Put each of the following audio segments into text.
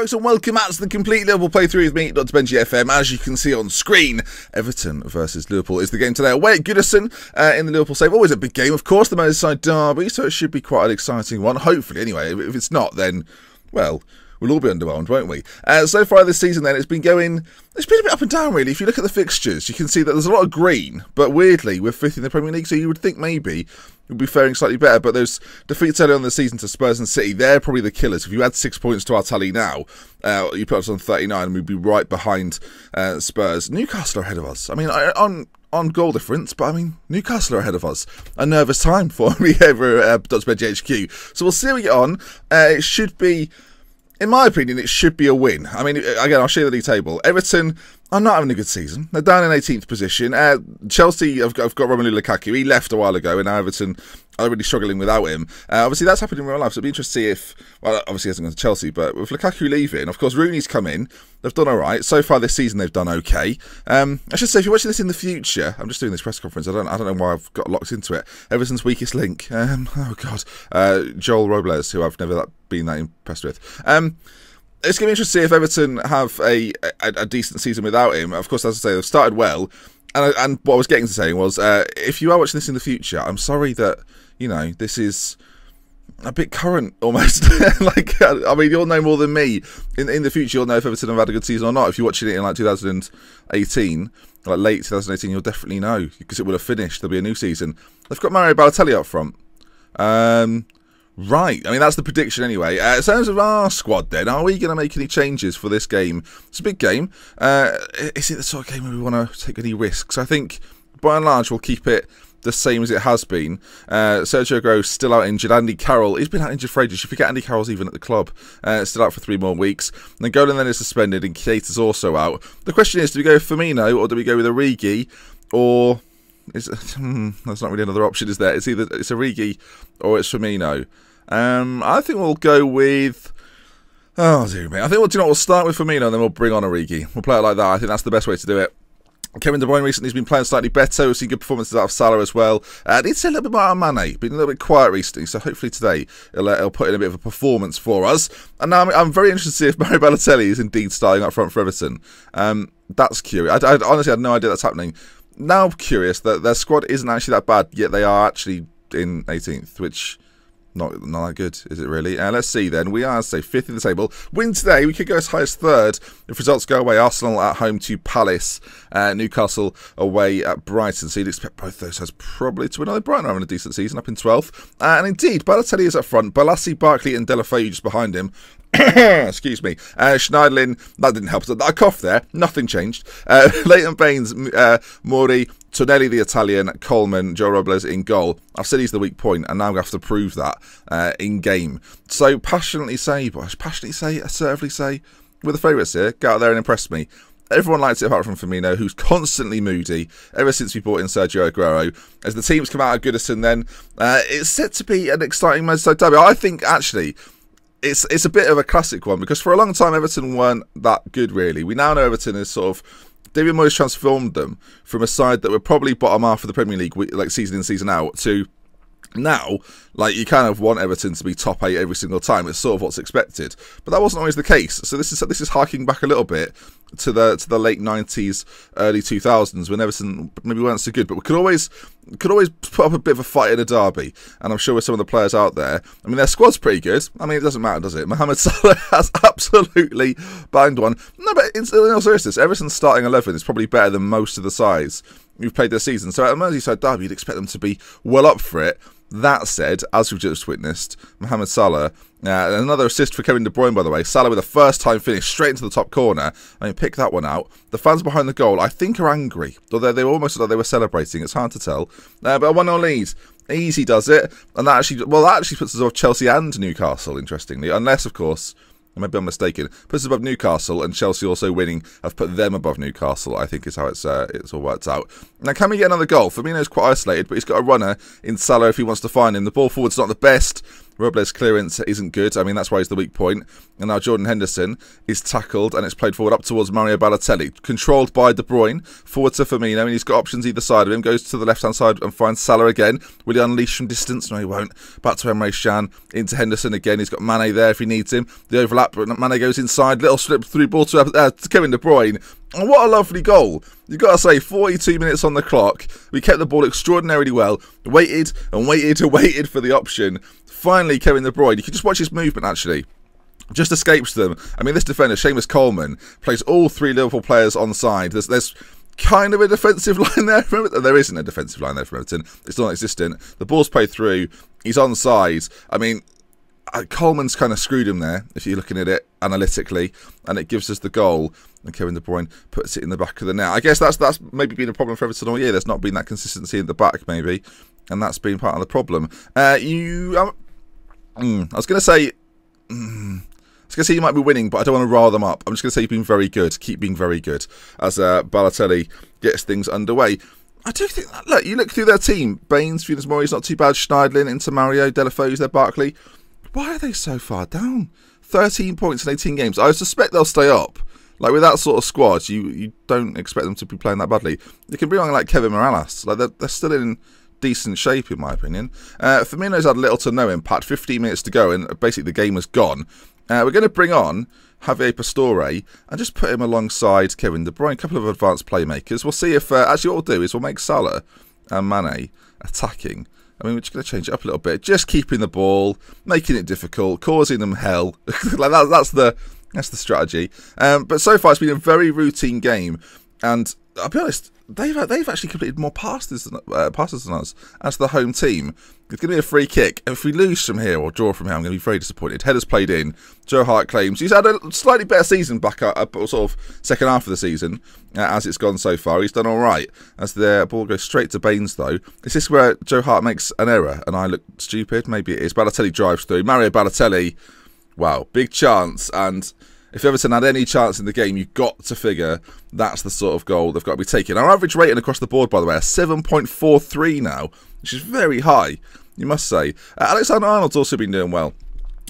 folks, and welcome out to the complete Liverpool playthrough with me, Dr. Benji FM. As you can see on screen, Everton versus Liverpool is the game today away at Goodison in the Liverpool save. Always a big game, of course, the Merseyside derby, so it should be quite an exciting one. Hopefully, anyway. If it's not, then, well, we'll all be underwhelmed, won't we? So far this season, then, it's been a bit up and down, really. If you look at the fixtures, you can see that there's a lot of green, but weirdly, we're fifth in the Premier League, so you would think maybe we'll be faring slightly better, but those defeats early on in the season to Spurs and City, they're probably the killers. If you add 6 points to our tally now, you put us on 39, and we'd be right behind Spurs. Newcastle are ahead of us. I mean, on goal difference, but I mean, Newcastle are ahead of us. A nervous time for me over at Dr. Benji HQ. So we'll see how we get on. It should be, in my opinion, it should be a win. I mean, again, I'll show you the league table. Everton are not having a good season. They're down in 18th position. Chelsea have got Romelu Lukaku. He left a while ago, and now Everton are really struggling without him. Obviously, that's happened in real life, so it'll be interesting to see if, well, obviously he hasn't gone to Chelsea, but with Lukaku leaving, of course, Rooney's come in. They've done all right. So far this season, they've done okay. I should say, if you're watching this in the future, I'm just doing this press conference. I don't know why I've got locked into it. Everton's weakest link. Oh, God. Joel Robles, who I've never been that impressed with. It's going to be interesting to see if Everton have a decent season without him. Of course, as I say, they've started well. And what I was getting to saying was, if you are watching this in the future, I'm sorry that, you know, this is a bit current, almost. Like, I mean, you'll know more than me. In the future, you'll know if Everton have had a good season or not. If you're watching it in, like, 2018, like, late 2018, you'll definitely know, because it will have finished. There'll be a new season. They've got Mario Balotelli up front. Right, I mean, that's the prediction anyway. In terms of our squad then, are we going to make any changes for this game? It's a big game. Is it the sort of game where we want to take any risks? I think, by and large, we'll keep it the same as it has been. Sergio Aguero's still out injured. Andy Carroll, he's been out injured for ages. You forget Andy Carroll's even at the club. Still out for 3 more weeks. And then Golan then is suspended, and Keita's also out. The question is, do we go with Firmino, or do we go with Origi, or... there's not really another option, is there? It's either Origi or it's Firmino. I think we'll go with... oh, dear me. I think we'll start with Firmino and then we'll bring on Origi. We'll play it like that. I think that's the best way to do it. Kevin De Bruyne recently has been playing slightly better. We've seen good performances out of Salah as well. Need to say a little bit more out of Mane. Been a little bit quiet recently, so hopefully today he'll put in a bit of a performance for us. And now I'm very interested to see if Mario Balotelli is indeed starting up front for Everton. That's curious. I honestly had no idea that's happening. Now I'm curious that their squad isn't actually that bad, yet they are actually in 18th, which... not that good, is it really? Let's see then. We are, say, 5th in the table. Win today, we could go as high as 3rd. If results go away, Arsenal at home to Palace. Newcastle away at Brighton. So you'd expect both those sides probably to win. Although Brighton are having a decent season, up in 12th. And indeed, Balotelli is up front. Balassi, Barkley and Deulofeu just behind him. Excuse me. Schneiderlin, that didn't help. I coughed there. Nothing changed. Leighton Baines, Mori, Tonelli the Italian, Coleman, Joe Robles in goal. I've said he's the weak point, and now we have to prove that in game. So passionately say, boys, passionately say, assertively say, we're the favourites here. Get out there and impress me. Everyone likes it apart from Firmino, who's constantly moody ever since we brought in Sergio Aguero. As the teams come out of Goodison then, it's set to be an exciting Merseyside derby. I think, actually... It's a bit of a classic one, because for a long time Everton weren't that good, really. We now know Everton is sort of... David Moyes transformed them from a side that were probably bottom half of the Premier League, like season in, season out, to now, like, you kind of want Everton to be top 8 every single time. It's sort of what's expected, but that wasn't always the case. So this is harking back a little bit to the late 90s, early 2000s, when Everton maybe weren't so good, but we could always put up a bit of a fight in a derby. And I'm sure with some of the players out there, I mean, their squad's pretty good. I mean, it doesn't matter, does it? Mohamed Salah has absolutely banged one. No, but in all seriousness, Everton's starting 11 is probably better than most of the sides who've played this season. So at a Merseyside derby, you'd expect them to be well up for it. That said, as we've just witnessed, Mohamed Salah, another assist for Kevin De Bruyne, by the way. Salah with a first-time finish straight into the top corner. I mean, pick that one out. The fans behind the goal, I think, are angry. Although they were almost like they were celebrating. It's hard to tell. But a 1-0 lead. Easy does it. And that actually puts us off Chelsea and Newcastle, interestingly. Unless, of course... maybe I'm mistaken. Puts us above Newcastle, and Chelsea also winning have put them above Newcastle, I think is how it's all worked out. Now, can we get another goal? Firmino's quite isolated, but he's got a runner in Salah if he wants to find him. The ball forward's not the best. Robles' clearance isn't good. I mean, that's why he's the weak point. And now Jordan Henderson is tackled, and it's played forward up towards Mario Balotelli. Controlled by De Bruyne, forward to Firmino, and he's got options either side of him. Goes to the left-hand side and finds Salah again. Will he unleash from distance? No, he won't. Back to Emre Can, into Henderson again. He's got Mane there if he needs him. The overlap, Mane goes inside. Little slip through ball to Kevin De Bruyne. And what a lovely goal. You've got to say, 42 minutes on the clock. We kept the ball extraordinarily well. Waited and waited and waited for the option. Finally, Kevin De Bruyne, you can just watch his movement, actually. Just escapes them. I mean, this defender, Seamus Coleman, plays all 3 Liverpool players on side. There's kind of a defensive line there for Everton. There isn't a defensive line there for Everton. It's non-existent. The ball's played through. He's on side. I mean, Coleman's kind of screwed him there, if you're looking at it analytically, and it gives us the goal, and Kevin De Bruyne puts it in the back of the net. I guess that's maybe been a problem for Everton all year. There's not been that consistency in the back, maybe, and that's been part of the problem. I was going to say... I was going to say you might be winning, but I don't want to rile them up. I'm just going to say you've been very good. Keep being very good as Balotelli gets things underway. I do think that, look, you look through their team. Baines, Funes Mori's not too bad. Schneidlin, into Mario, Deulofeu's there, Barkley. Why are they so far down? 13 points in 18 games. I suspect they'll stay up. Like, with that sort of squad, you don't expect them to be playing that badly. You can bring on, like, Kevin Morales. Like, they're still in decent shape, in my opinion. Firmino's had little to no impact. 15 minutes to go, and basically the game was gone. We're going to bring on Javier Pastore and just put him alongside Kevin De Bruyne, a couple of advanced playmakers. We'll see if... actually, what we'll do is we'll make Salah and Mane attacking. I mean, we're just going to change it up a little bit. Just keeping the ball, making it difficult, causing them hell. Like that's the strategy. But so far, it's been a very routine game. And I'll be honest, they've actually completed more passes than us as the home team. It's going to be a free kick. And if we lose from here or draw from here, I'm going to be very disappointed. Header's played in. Joe Hart claims he's had a slightly better season back up sort of second half of the season as it's gone so far. He's done all right. As the ball goes straight to Baines, though. Is this where Joe Hart makes an error and I look stupid? Maybe it is. Balotelli drives through. Mario Balotelli, wow, big chance. And if Everton had any chance in the game, you've got to figure that's the sort of goal they've got to be taking. Our average rating across the board, by the way, is 7.43 now, which is very high, you must say. Alexander-Arnold's also been doing well.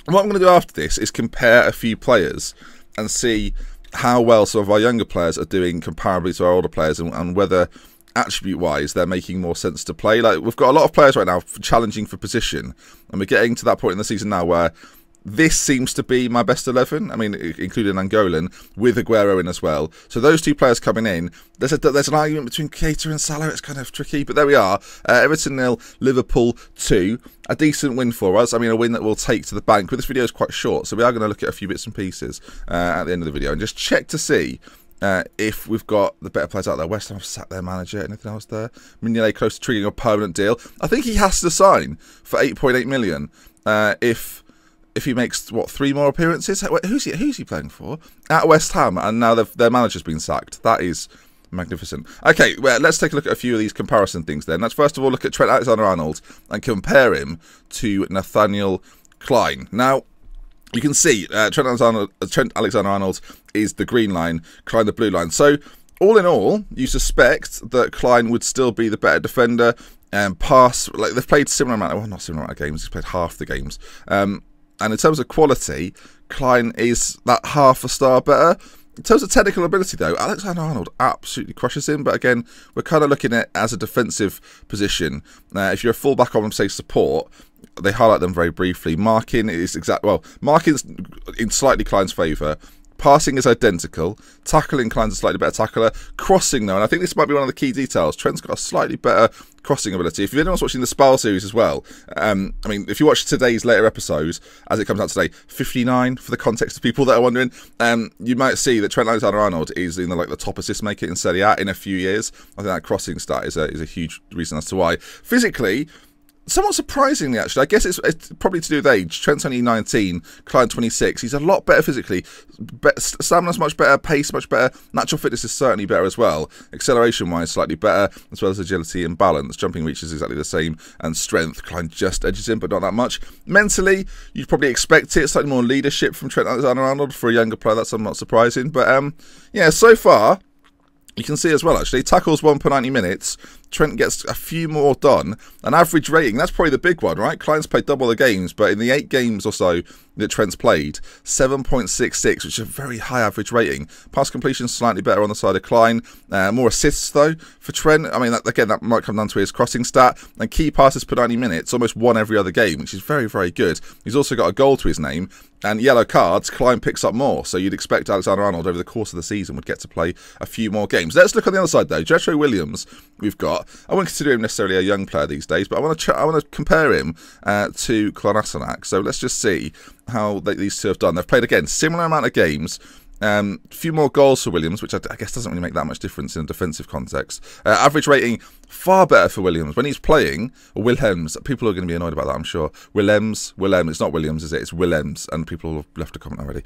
And what I'm going to do after this is compare a few players and see how well some of our younger players are doing comparably to our older players, and whether attribute-wise they're making more sense to play. Like, we've got a lot of players right now challenging for position, and we're getting to that point in the season now where this seems to be my best 11. I mean, including Angolan, with Aguero in as well. So those two players coming in, there's an argument between Keita and Salah. It's kind of tricky, but there we are. Everton 0, Liverpool 2. A decent win for us. I mean, a win that we'll take to the bank. But this video is quite short, so we are going to look at a few bits and pieces at the end of the video and just check to see if we've got the better players out there. West Ham have sacked their manager. Anything else there? Mignolet close to triggering a permanent deal. I think he has to sign for 8.8 million if he makes, what, 3 more appearances? Who's he playing for? At West Ham, and now their manager's been sacked. That is magnificent. Okay, well, let's take a look at a few of these comparison things then. Let's first of all look at Trent Alexander-Arnold and compare him to Nathaniel Klein. Now, you can see Trent Alexander-Arnold is the green line, Klein the blue line. So, all in all, you suspect that Klein would still be the better defender and like they've played similar amount, well, not similar amount of games, he's played half the games. And in terms of quality, Klein is that half a star better. In terms of technical ability, though, Alexander-Arnold absolutely crushes him. But again, we're kind of looking at it as a defensive position. If you're a fullback on, say, support, they highlight them very briefly. Marking is marking's in slightly Klein's favour. Passing is identical. Tackling, Klein's a slightly better tackler. Crossing, though, and I think this might be one of the key details, Trent's got a slightly better crossing ability. If anyone's watching the Spal series as well, I mean, if you watch today's later episodes, as it comes out today, 59, for the context of people that are wondering, you might see that Trent Alexander-Arnold is in the top assist maker in Serie A in a few years. I think that crossing stat is a huge reason as to why. Physically, somewhat surprisingly, actually, I guess it's probably to do with age. Trent's only 19, Klein 26. He's a lot better physically. Stamina's much better, pace much better. Natural fitness is certainly better as well. Acceleration-wise, slightly better, as well as agility and balance. Jumping reach is exactly the same, and strength. Klein just edges him, but not that much. Mentally, you'd probably expect it. Slightly more leadership from Trent Alexander-Arnold for a younger player. That's somewhat surprising. But, yeah, so far, you can see as well, actually, tackles 1 per 90 minutes. Trent gets a few more done. An average rating, that's probably the big one, right? Klein's played double the games, but in the 8 games or so that Trent's played, 7.66, which is a very high average rating. Pass completion slightly better on the side of Klein. More assists, though, for Trent. I mean, again, that might come down to his crossing stat. And key passes per 90 minutes, almost one every other game, which is very, very good. He's also got a goal to his name. And yellow cards, Klein picks up more. So you'd expect Alexander-Arnold over the course of the season would get to play a few more games. Let's look on the other side, though. Jetro Williams, we've got. I wouldn't consider him necessarily a young player these days, but I want to compare him to Kolasinac. So let's just see how these two have done. They've played, again, similar amount of games. A few more goals for Williams, which I guess doesn't really make that much difference in a defensive context. Average rating, far better for Williams. When he's playing, or Wilhelms, people are going to be annoyed about that, I'm sure. Wilhelms, it's not Williams, is it? It's Wilhelms, and people have left a comment already.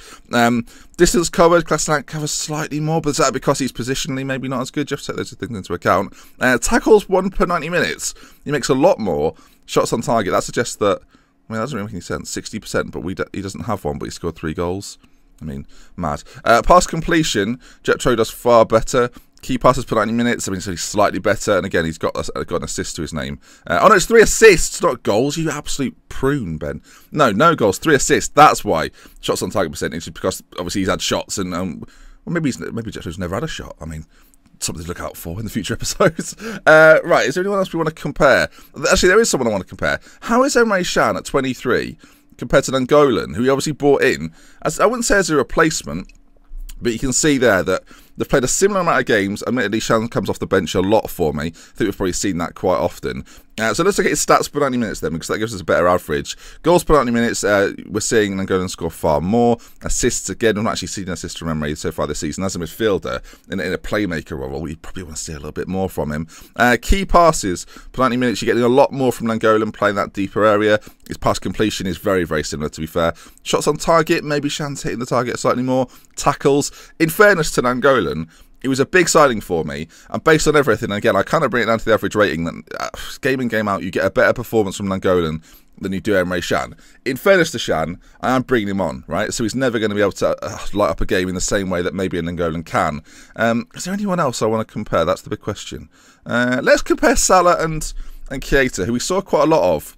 Distance covered, Kolasinac covers slightly more, but is that because he's positionally maybe not as good? You have to take those things into account. Tackles 1 per 90 minutes. He makes a lot more. Shots on target, that suggests that, I mean, that doesn't really make any sense. 60%, but he doesn't have one, but he scored 3 goals. I mean, mad. Pass completion, Jetro does far better. Key passes per 90 minutes, I mean, so he's slightly better. And again, he's got an assist to his name. Oh, no, it's 3 assists, not goals. You absolute prune, Ben. No goals, 3 assists. That's why. Shots on target percentage, because obviously he's had shots. And well, maybe Jetro's never had a shot. I mean, something to look out for in the future episodes. Right, is there anyone else we want to compare? Actually, there is someone I want to compare. How is Emre Can at 23 compared to Nangolan, who he obviously brought in, as I wouldn't say as a replacement, but you can see there that they've played a similar amount of games. Admittedly, Shan comes off the bench a lot for me. I think we've probably seen that quite often. So let's look at his stats per 90 minutes then, because that gives us a better average. Goals per 90 minutes, we're seeing Nangolan score far more. Assists, again, we've not actually seen an assist from Emre so far this season. As a midfielder, in a playmaker role, we probably want to see a little bit more from him. Key passes per 90 minutes, you're getting a lot more from Nangolan playing that deeper area. His pass completion is very, very similar, to be fair. Shots on target, maybe Shan's hitting the target slightly more. Tackles, in fairness to Nangolan, it was a big signing for me, and based on everything, again, I kind of bring it down to the average rating, that game in, game out, you get a better performance from Nangolan than you do Emre Can. In fairness to Shan, I am bringing him on, right? So he's never going to be able to light up a game in the same way that maybe a Nangolan can. Is there anyone else I want to compare? That's the big question. Let's compare Salah and Keita, who we saw quite a lot of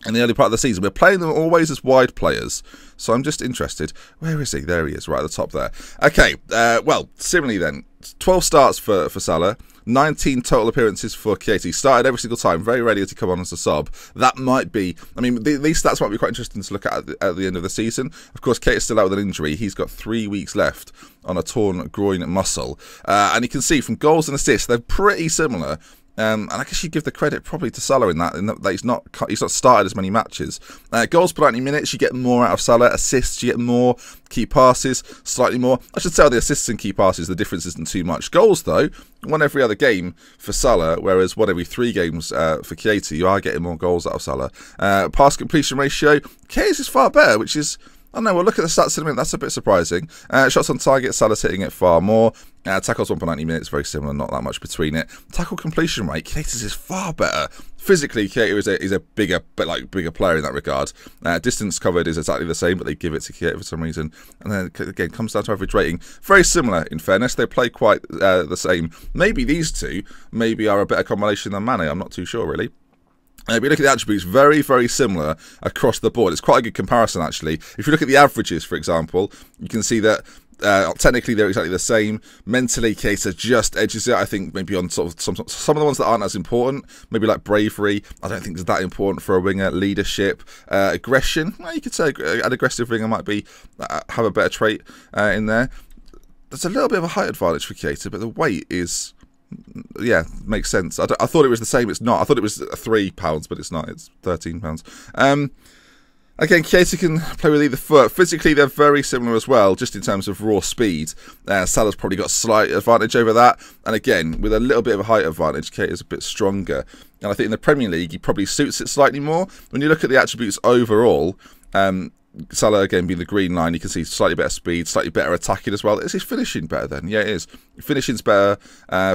in the early part of the season. We're playing them always as wide players, so I'm just interested. Where is he? There he is, right at the top there. Okay, well, similarly then, 12 starts for Salah, 19 total appearances for Keita. He started every single time, very ready to come on as a sub. That might be, I mean, these stats might be quite interesting to look at the end of the season. Of course, Keita's still out with an injury. He's got 3 weeks left on a torn groin muscle. And you can see from goals and assists, they're pretty similar. And I guess you give the credit probably to Salah in that he's not started as many matches. Goals per 90 minutes, you get more out of Salah. Assists, you get more. Key passes, slightly more. I should say the assists and key passes, the difference isn't too much. Goals, though, 1 every other game for Salah, whereas 1 every 3 games for Keita. You are getting more goals out of Salah. Pass completion ratio, Keita's is far better, which is, I don't know, we'll look at the stats in a minute. That's a bit surprising. Shots on target, Salah's hitting it far more. Tackles 1 per 90 minutes, very similar, not that much between it. Tackle completion rate, Keita's is far better. Physically, Keita is a bigger player in that regard. Distance covered is exactly the same, but they give it to Keita for some reason. And then, again, comes down to average rating. Very similar, in fairness. They play quite the same. Maybe these two are a better combination than Mane. I'm not too sure, really. If you look at the attributes, very, very similar across the board. It's quite a good comparison, actually. If you look at the averages, for example, you can see that technically they're exactly the same. Mentally, Keita just edges it. I think maybe on sort of some of the ones that aren't as important, maybe like bravery, I don't think it's that important for a winger. Leadership, aggression, well, you could say an aggressive winger might be have a better trait in there. There's a little bit of a height advantage for Keita, but the weight is, yeah, makes sense. I thought it was the same. It's not. I thought it was £3, but it's not. It's £13. Again, Keita can play with either foot. Physically, they're very similar as well, just in terms of raw speed. Salah's probably got a slight advantage over that. And again, with a little bit of a height advantage, Keita's a bit stronger. And I think in the Premier League, he probably suits it slightly more. When you look at the attributes overall, Salah, again, being the green line, you can see slightly better speed, slightly better attacking as well. Is his finishing better then? Yeah, it is. Finishing's better.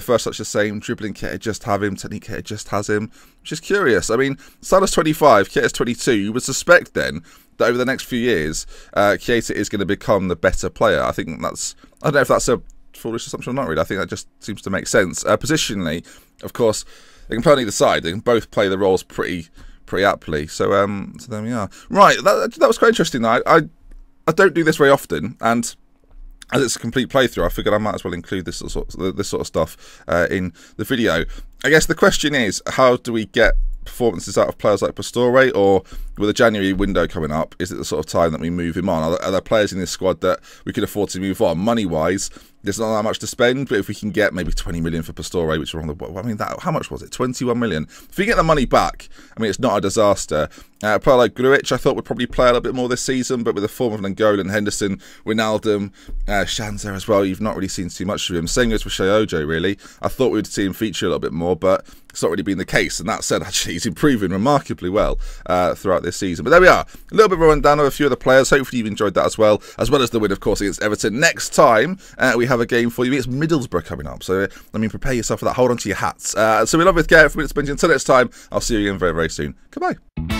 First touch the same. Dribbling, Keita just have him. Technique, Keita just has him. Which is curious. I mean, Salah's 25, Keita's 22. You would suspect then that over the next few years, Keita is going to become the better player. I think that's, I don't know if that's a foolish assumption or not really. I think that just seems to make sense. Positionally, of course, they can play on either side. They can both play the roles pretty aptly. So there we are. Right, that was quite interesting. I don't do this very often, and as it's a complete playthrough, I figured I might as well include this sort of stuff in the video. I guess the question is, how do we get performances out of players like Pastore, or with a January window coming up, is it the sort of time that we move him on? Are there players in this squad that we could afford to move on? Money-wise, there's not that much to spend, but if we can get maybe 20 million for Pastore, which are on the... I mean, how much was it? 21 million. If we get the money back, I mean, it's not a disaster. A player like Grujic, I thought would probably play a little bit more this season, but with the form of Nangolan, Henderson, Wijnaldum, Shanzer as well, you've not really seen too much of him. Same goes for Sheojo, really. I thought we'd see him feature a little bit more, but it's not really been the case. And that said, actually, he's improving remarkably well throughout this season. But there we are. A little bit of a rundown of a few of the players. Hopefully you've enjoyed that as well as the win, of course, against Everton. Next time, we have a game for you. It's Middlesbrough coming up. So, I mean, prepare yourself for that. Hold on to your hats. So we love with care for minutes. Until next time, I'll see you again very, very soon. Goodbye.